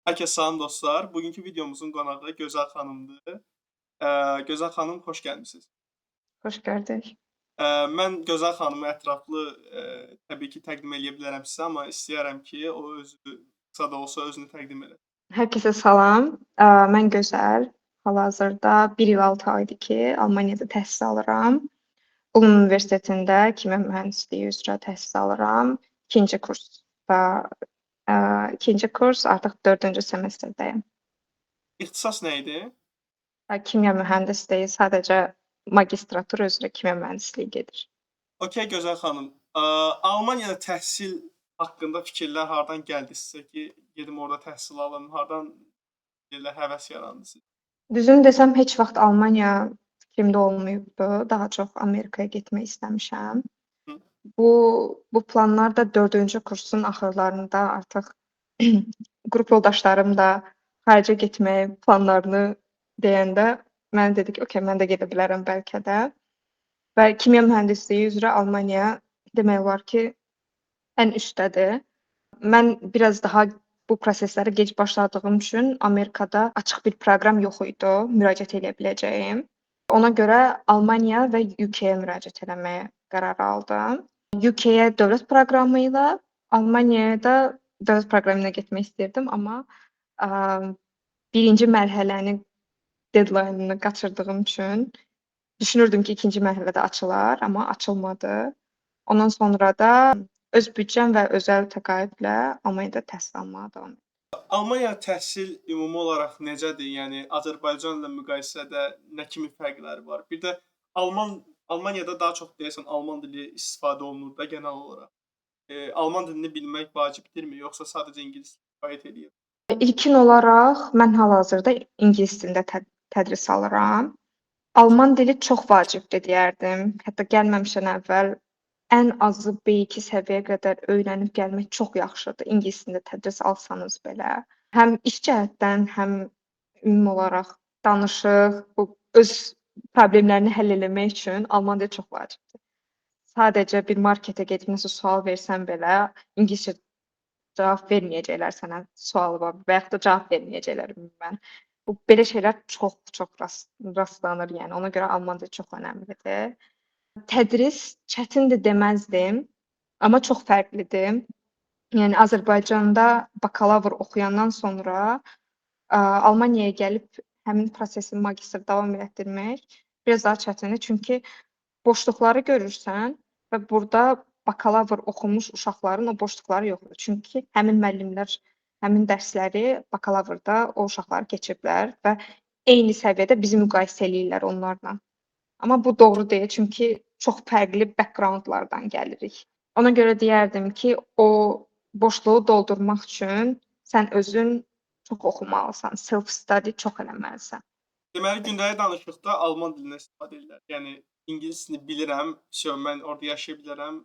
Hər kəs salam dostlar. Bugünkü videomuzun qonağı Gözəl xanımdır. Gözəl xanım, xoş gəlmisiniz. Xoş gördük. Mən Gözəl xanımı ətraflı, təbii ki, təqdim eləyə bilərəm sizə, amma istəyərəm ki, o özü qısa da olsa özünü təqdim eləsin. Hər kəsə salam. Mən Gözəl. Hal-hazırda 1 il 6 aydır ki, Almaniyada təhsil alıram. Ulm Universitetində kimya mühəndisliyi üzrə təhsil alıram. 2-ci kursda, 2-ci kurs, artıq 4-cü semestrdəyəm. İxtisas nə idi? Kimya mühəndisliyi, sadəcə magistratura üzrə kimya mühəndisliyi gedir. Okay, Gözəl xanım. Almaniyada təhsil haqqında fikirlər hardan gəldi sizə ki, gedim orada təhsil alım? Hardan belə həvəs yarandı sizə? Düzünü desəm, heç vaxt Almaniya fikrimdə olmayıbdı. Daha çox Amerikaya getmək istəmişəm. Hı. Bu planlar da 4-cü kursun axırlarında artıq qrup yoldaşlarım da xaricə getməyi planlarını deyəndə mənə dedi ki, "Okay, mən də gedə bilərəm bəlkə də." Və kimya mühəndisliyi üzrə Almaniya demək olar ki, ən üstdədir. Mən biraz daha bu proseslərə gec başladığım üçün Amerikada açıq bir proqram yox idi müraciət eləyə biləcəyim. Ona görə Almaniya və UK-yə müraciət eləməyə qərar aldım. UK-yə dövlət proqramı ilə, Almaniyaya da dövlət proqramı ilə getmək istirdim, amma birinci mərhələnin deadline-ını qaçırdığım üçün düşünürdüm ki, ikinci mərhələdə açılar, amma açılmadı. Ondan sonra da öz büdcəm və özəl təqaüdlə Almaniyada təhsil almağa davam etdim. Almaniya təhsil ümumi olaraq necədir? Yəni Azərbaycanla müqayisədə nə kimi fərqləri var? Bir də Almaniyada daha çox deyəsən alman dili istifadə olunur da genel olaraq. Alman dilini bilmək vacibdirmi, yoxsa sadəcə ingilis kifayət eləyir? İlkin olaraq mən hal-hazırda ingilis dilində tədris alıram. Alman dili çox vacibdir deyərdim. Hətta gəlməmişdən əvvəl ən azı B2 səviyyəyə qədər öyrənib gəlmək çox yaxşıdır. İngilis dilində tədris alsanız belə. Həm iş cəhətdən, həm ümumi olaraq danışıq, bu öz problemlərini həll eləmək üçün Alman dili çox vacibdir. Sadəcə bir marketə gedib nəsə sual versən belə, ingiliscə cavab verməyəcəklər sənə sualıma və yaxud da cavab verməyəcəklər ümumən. Bu belə şeylər çox rastlanır, yəni ona görə Alman dili çox önəmlidir. Tədris çətindir deməzdim, amma çox fərqlidir. Yəni Azərbaycanda bakalavr oxuyandan sonra Almaniyaya gəlib həmin prosesi magistr davam elətdirmək biraz daha çətindir. Çünki boşluqları görürsən və burada bakalavr oxumuş uşaqların o boşluqları yoxdur. Çünki həmin müəllimlər həmin dərsləri bakalavrda o uşaqlar keçiblər və eyni səviyyədə bizi müqayisə eləyirlər onlarla. Amma bu doğru deyil, çünki çox fərqli backgroundlardan gəlirik. Ona görə deyərdim ki, o boşluğu doldurmaq üçün sən özün çox oxumalısan, self study çox eləməlisən. Deməli, gündəlik danışıqda alman dilindən istifadə edirlər. Yəni ingilis dilini bilirəm, mən orada yaşaya bilərəm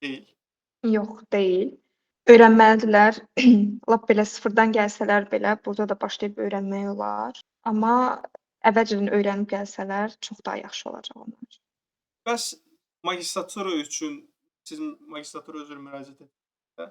deyil. Yox, deyil. Öyrənməlidirlər. Lap belə sıfırdan gəlsələr belə burada da başlayıb öyrənmək olar. Amma əvvəlcədən öyrənib gəlsələr çox daha yaxşı olacaq onlar üçün. Bəs magistratura üçün siz magistratura üzrə müraciət etdinizsə,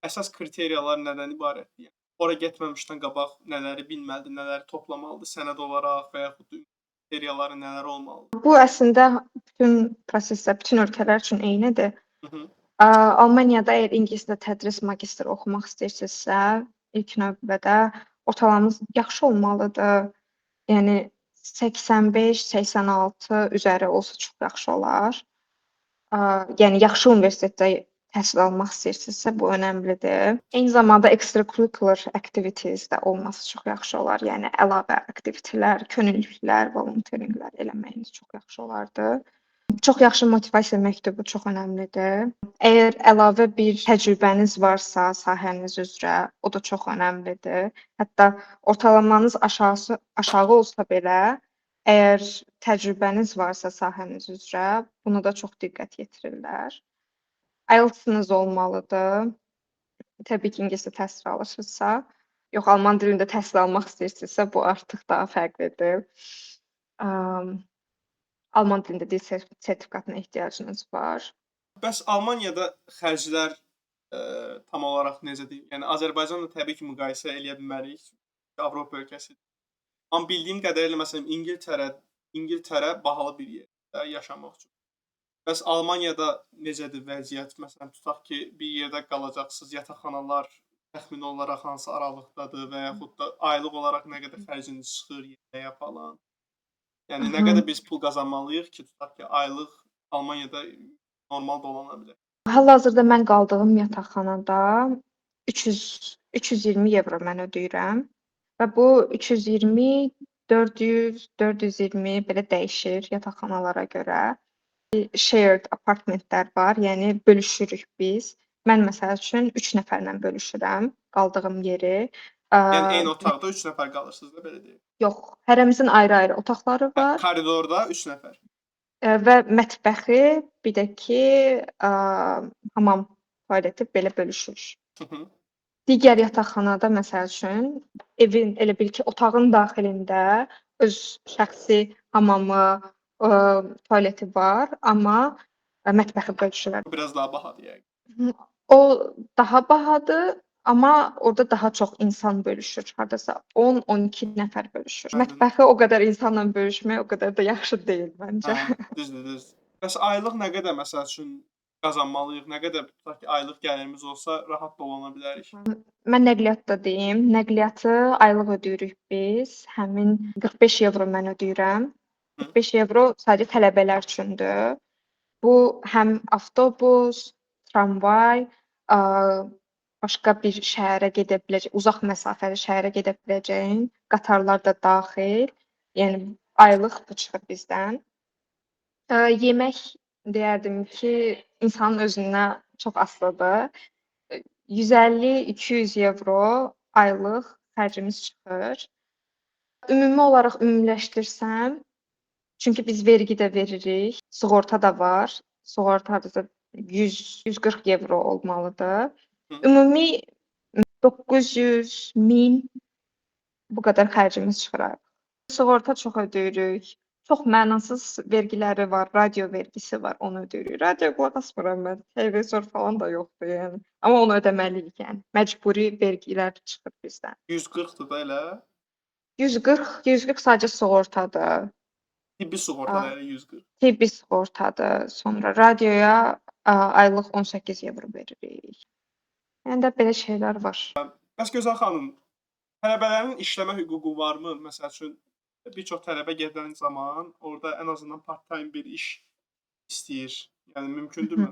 əsas kriteriyalar nədən ibarətdir? Yəni ora getməmişdən qabaq nələri bilməlidir, nələri toplamalıdır sənəd olaraq və yaxud kriteriyaları nələr olmalıdır? Bu əslində bütün prosesdə, bütün ölkələr üçün eynidir. Hı-hı. Almaniyada əgər ingilis dilində tədris magistr oxumaq istəyirsinizsə, ilk növbədə ortalamanız yaxşı olmalıdır. Yəni 85-86 üzəri olsa çox yaxşı olar. Yəni yaxşı universitetdə təhsil almaq istəyirsinizsə, bu önəmlidir. Eyni zamanda extracurricular activities də olması çox yaxşı olar. Yəni əlavə aktivitetlər, könüllülüklər, volunteeringlər eləməyiniz çox yaxşı olardı. Çox yaxşı motivasiya məktubu çox önəmlidir. Əgər əlavə bir təcrübəniz varsa sahəniz üzrə, o da çox önəmlidir. Hətta ortalamanız aşağı olsa belə, əgər təcrübəniz varsa sahəniz üzrə, buna da çox diqqət yetirirlər. IELTS-ınız olmalıdır. Təbii ki, ingiliscə təhsil alırsınızsa. Yox, alman dilində təhsil almaq istəyirsinizsə, bu artıq daha fərqlidir. Alman dilində dil sertifikatına ehtiyacınız var. Bəs Almaniyada xərclər tam olaraq necə deyim, yəni Azərbaycanla təbii ki, müqayisə eləyə bilmərik. Avropa ölkəsidir. Amma bildiyim qədərilə məsələn İngiltərə bahalı bir yerdə yaşamaq üçün. Bəs Almaniyada necədir vəziyyət? Məsələn, tutaq ki, bir yerdə qalacaqsınız, yataqxanalar təxmini olaraq hansı aralıqdadır və yaxud da aylıq olaraq nə qədər xərciniz çıxır yeməyə falan? Yəni nə qədər biz pul qazanmalıyıq ki, tutaq ki, aylıq Almaniyada normal da olana bilər. Hal-hazırda mən qaldığım yataqxanada 320 evro mən ödəyirəm və bu 320, 400, 420 belə dəyişir yataqxanalara görə. Shared apartmentlər var, yəni bölüşürük biz. Mən məsəl üçün 3 nəfərlə bölüşürəm qaldığım yeri. Yəni eyni otaqda 3 nəfər qalırsınız da belə deyək. Yox, hərəmizin ayrı-ayrı otaqları var. Koridorda 3 nəfər. Və mətbəxi, bir də ki, hamam tualeti belə bölüşürük. Digər yataqxanada məsəl üçün evin elə bil ki, otağın daxilində öz şəxsi hamamı, tualeti var, amma mətbəxi bölüşürlər. Biraz daha bahadır yəqin. O daha bahadır, amma orada daha çox insan bölüşür. Hardasa 10-12 nəfər bölüşür. Mətbəxi o qədər insanla bölüşmək o qədər də yaxşı deyil məncə. Düzdür. Bəs aylıq nə qədər məsəl üçün qazanmalıyıq? Nə qədər tutaq ki, aylıq gəlirimiz olsa rahat dolana bilərik? Mən nəqliyyatda deyim. Nəqliyyatı aylıq ödəyirik biz. Həmin 45 evro mən ödəyirəm. 45 evro sadəcə tələbələr üçündür. Bu həm avtobus, tramvay, başqa bir şəhərə gedə biləcək, uzaq məsafəli şəhərə gedə biləcəyin qatarlar da daxil. Yəni aylıq bu çıxır bizdən. Yemək deyərdim ki, insanın özünə çox asılıdır. 150-200 evro aylıq xərcimiz çıxır. Ümumi olaraq ümumiləşdirsəm, çünki biz vergi də veririk, sığorta da var. Sığorta hardasa 100-140 evro olmalıdır. Ümumi 900, 1000 bu qədər xərcimiz çıxır. Sığorta çox ödəyirik. Çox mənasız vergiləri var, radio vergisi var, onu ödəyirik. Radio qulaq asmıram mən, televizor falan da yoxdur yəni. Amma onu ödəməliyik yəni. Məcburi vergilər çıxır bizdən. 140-dır da elə. 140 sadəcə sığortadır. Tibbi sığortada elə 140. Tibbi sığortadır. Sonra radioya aylıq 18 evro veririk. Yəni də belə şeylər var. Bəs Gözəl xanım, tələbələrin işləmə hüququ varmı? Məsəl üçün bir çox tələbə gedən zaman orada ən azından part-time bir iş istəyir. Yəni mümkündürmü?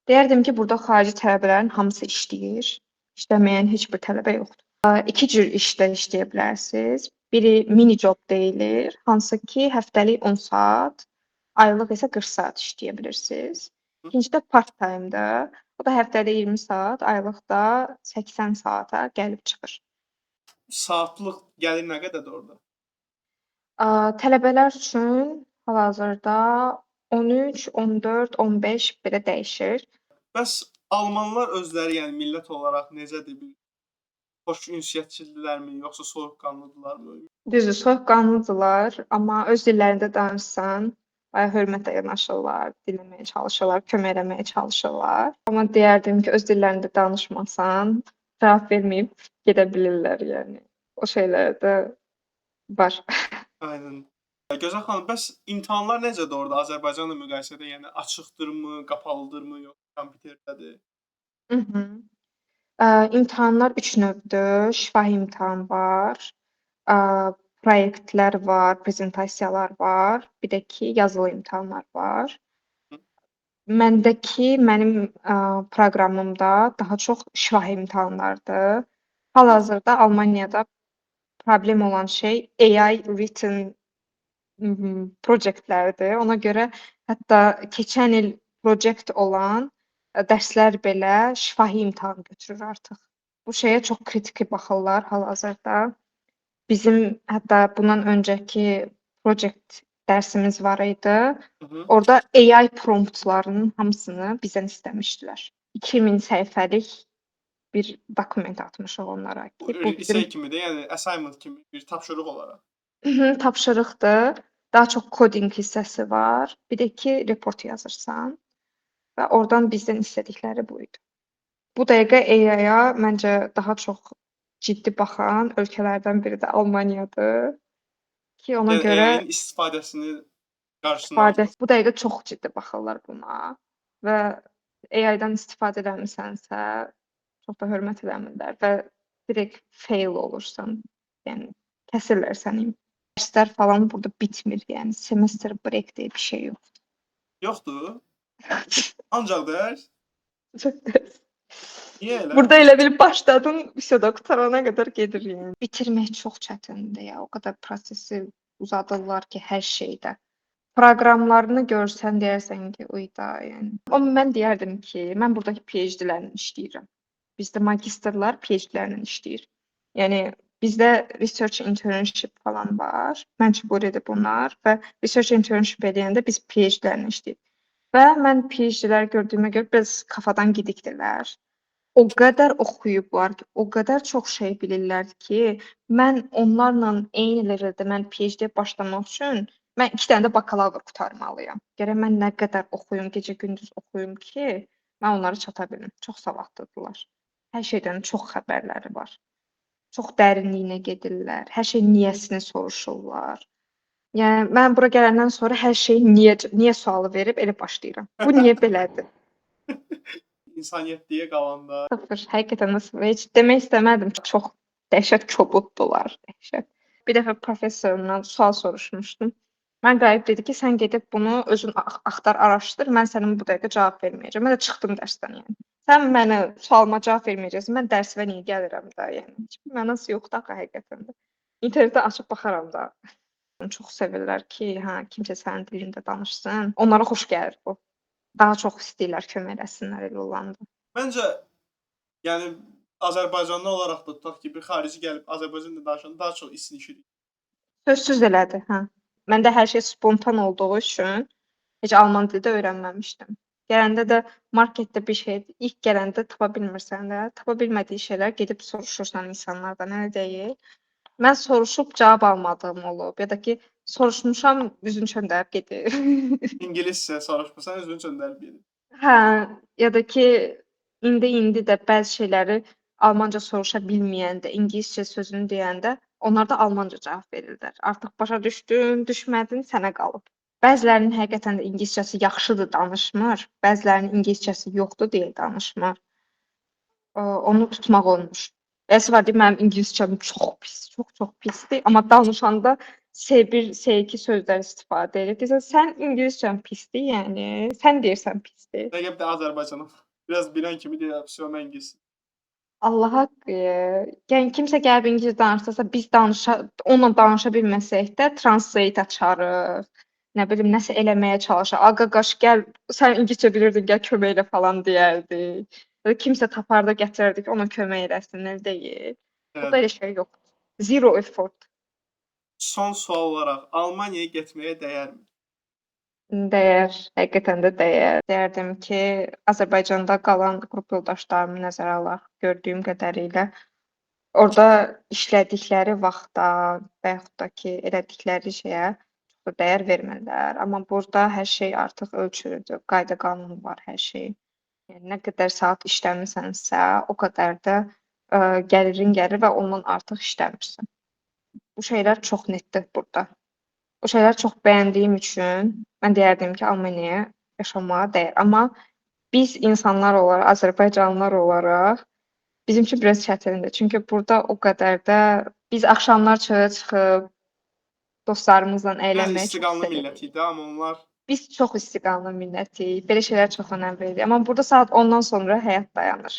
Deyərdim ki, burada xarici tələbələrin hamısı işləyir. İşləməyən heç bir tələbə yoxdur. İki cür işdə işləyə bilərsiniz. Biri mini job deyilir, hansı ki, həftəlik 10 saat, aylıq isə 40 saat işləyə bilirsiniz. İkinci də part-time'dır. O da həftədə 20 saat, aylıqda 80 saata gəlib çıxır. Saatlıq gəlir nə qədərdir orada? Tələbələr üçün hal-hazırda 13, 14, 15 belə dəyişir. Bəs almanlar özləri, yəni millət olaraq necədir? Xoş ünsiyyətçidirlərmi, yoxsa soyuqqanlıdırlarmı? Düzdür, soyuqqanlıdırlar, amma öz dillərində danışsan, bayağı hörmətlə yanaşırlar, dinləməyə çalışırlar, kömək eləməyə çalışırlar. Amma deyərdim ki, öz dillərində danışmasan, cavab verməyib gedə bilirlər, yəni. O şeylər də var. Aynen. Gözəl xanım, bəs imtahanlar necədir orada Azərbaycanla müqayisədə? Yəni açıqdırmı, qapalıdırmı, yoxsa kompüterdədir? İmtahanlar 3 növdür. Şifahi imtahan var, proyektlər var, prezentasiyalar var, bir də ki, yazılı imtahanlar var. Mənim proqramımda daha çox şifahi imtahanlardır. Hal-hazırda Almaniyada problem olan şey AI written proyektlərdir. Ona görə hətta keçən il proyekt olan dərslər belə şifahi imtahan götürür artıq. Bu şeyə çox kritiki baxırlar hal-hazırda. Bizim hətta bundan öncəki proyekt dərsimiz var idi. Orada AI promptlarının hamısını bizdən istəmişdilər. 2000 səhifəlik bir dokument atmışıq onlara ki, Bu bizim kimidir, yəni assignment kimi bir tapşırıq olaraq. Tapşırıqdır. Daha çox kodinq hissəsi var. Bir də ki, report yazırsan və oradan bizdən istədikləri bu idi. Bu dəqiqə AI-ya məncə daha çox ciddi baxan ölkələrdən biri də Almaniyadır ki, ona Yəni görə AI-nin istifadəsini qarşısını almaq. bu dəqiqə çox ciddi baxırlar buna və AI-dan istifadə eləmisənsə, çox da hörmət eləmirlər və direkt fail olursan. Yəni kəsirlər səni. Dərslər falan burada bitmir, yəni semester break deyə bir şey yoxdur. Yoxdur? Ancaq dərs? Niyə elə? Burada elə bil başladın, da qutarana qədər gedir yəni. Bitirmək çox çətindir ya. O qədər prosesi uzadırlar ki, hər şeydə. Proqramlarını görsən deyərsən ki, uy da, yəni. Amma mən deyərdim ki, mən burdakı PhD-lərlə işləyirəm. Bizdə magistrlar PhD-lərlə işləyir. Yəni bizdə research internship falan var. Məcburidir bunlar və research internship edəndə biz PhD-lərlə işləyirik. Və mən PhD-lər gördüyümə görə biraz kafadan gidikdirlər. O qədər oxuyublar ki, o qədər çox şey bilirlər ki, mən onlarla eyni leveldə mən PhD başlamaq üçün mən 2 dənə də bakalavr qurtarmalıyam. Gərək mən nə qədər oxuyum, gecə-gündüz oxuyum ki, mən onlara çata bilim. Çox savadlıdırlar. Hər şeydən çox xəbərləri var. Çox dərinliyinə gedirlər. Hər şey niyəsini soruşurlar. Yəni mən bura gələndən sonra hər şeyi niyə sualı verib elə başlayıram. Bu niyə belədir? İnsaniyyətliyə qalanda. Sıfır. Həqiqətən də sıfır. Heç demək istəmədim. Çox dəhşət kobuddular. Dəhşət. Bir dəfə professorumdan sual soruşmuşdum. Mən qayıb dedi ki, sən gedib bunu özün axtar, araşdır. Mən sənin bu dəqiqə cavab verməyəcəm. Mən də çıxdım dərsdən yəni. Sən mənə sualıma cavab verməyəcəksən. Mən dərsimə niyə gəlirəm də yəni. Heç bir mənası yoxdur axı həqiqətən də. İnternetdən açıb baxaram da. Çox sevirlər ki, hə, kimsə sənin dilində danışsın. Onlara xoş gəlir bu. Daha çox istəyirlər kömək eləsinlər elə olanda. Məncə yəni Azərbaycanlı olaraq da tutaq ki, bir xarici gəlib Azərbaycan dilində danışanda daha çox isinişir. Sözsüz elədi, hə. Məndə hər şey spontan olduğu üçün heç alman dili də öyrənməmişdim. Gələndə də marketdə bir şey ilk gələndə tapa bilmirsən də, tapa bilmədiyi şeylər gedib soruşursan insanlardan, elə deyil. Mən soruşub cavab almadığım olub ya da ki soruşmuşam, üzün çöndərib gedir. İngiliscə soruşmusan, özünü çöndərib gedir. Hə, ya da ki indi də bəzi şeyləri almanca soruşa bilməyəndə, ingiliscə sözünü deyəndə onlar da almanca cavab verirlər. Artıq başa düşdün, düşmədin, sənə qalıb. Bəzilərinin həqiqətən də ingiliscəsi yaxşıdır, danışmır. Bəzilərinin ingiliscəsi yoxdur deyə danışmır. Onu tutmaq olmur. Əsas var deyim, mənim ingiliscəm çox pis, çox pisdir. Amma danışanda S1, S2 sözlər istifadə edir. Deyirsən, sən ingiliscən pisdir, yəni. Sən deyirsən pisdir. Dəqiq də Azərbaycanım. Biraz bilən kimi deyirəm, "Vəsə mən ingilis." Allah haqqı. Yəni kimsə gəlib ingilis danışsa, biz onunla danışa bilməsək də translate açarıq. Nə bilim, nəsə eləməyə çalışaq. Aqaqaş gəl, sən ingiliscə bilirdin, gəl kömək elə falan deyərdik. Ya da kimsə tapardı, gətirərdik, ona kömək eləsin, elə deyil. Burada elə şey yoxdur. Zero effort. Son sual olaraq Almaniyaya getməyə dəyərmi? Dəyər, həqiqətən də dəyər. Deyərdim ki, Azərbaycanda qalan qrup yoldaşlarımı nəzərə alaq, gördüyüm qədərilə orada işlədikləri vaxta və yaxud da ki, elədikləri şeyə çox da dəyər vermirlər. Amma burada hər şey artıq ölçülüdür, qayda-qanun var hər şey. Yəni nə qədər saat işləmisənsə, o qədər də gəlirin gəlir və ondan artıq işləmirsən. Bu şeylər çox netdir burada. O şeyləri çox bəyəndiyim üçün mən deyərdim ki, Almaniyaya yaşamağa dəyər. Amma biz insanlar olaraq, Azərbaycanlılar olaraq bizim üçün biraz çətindir. Çünki burada o qədər də biz axşamlar çölə çıxıb dostlarımızla Biraz əylənməyi çox istiqanlı sevirik. millət idi, amma onlar Biz çox istiqanlı millətik. Belə şeylər çox önəm veririk. Amma burada saat 10-dan sonra həyat dayanır.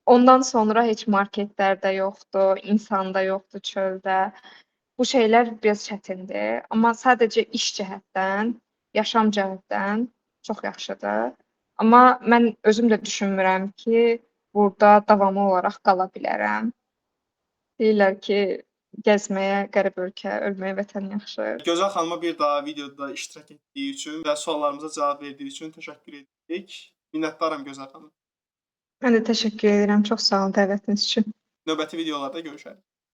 Ondan sonra heç marketlər də yoxdur, insan da yoxdur çöldə. Bu şeylər biraz çətindir. Amma sadəcə iş cəhətdən, yaşam cəhətdən çox yaxşıdır. Amma mən özüm də düşünmürəm ki, burada davamlı olaraq qala bilərəm. Deyirlər ki, gəzməyə qərib ölkə, ölməyə vətən yaxşı. Gözəl xanıma bir daha videoda iştirak etdiyi üçün və suallarımıza cavab verdiyi üçün təşəkkür edirik. Minnətdaram Gözəl xanım. Mən də təşəkkür edirəm. Çox sağ olun dəvətiniz üçün. Növbəti videolarda görüşərik.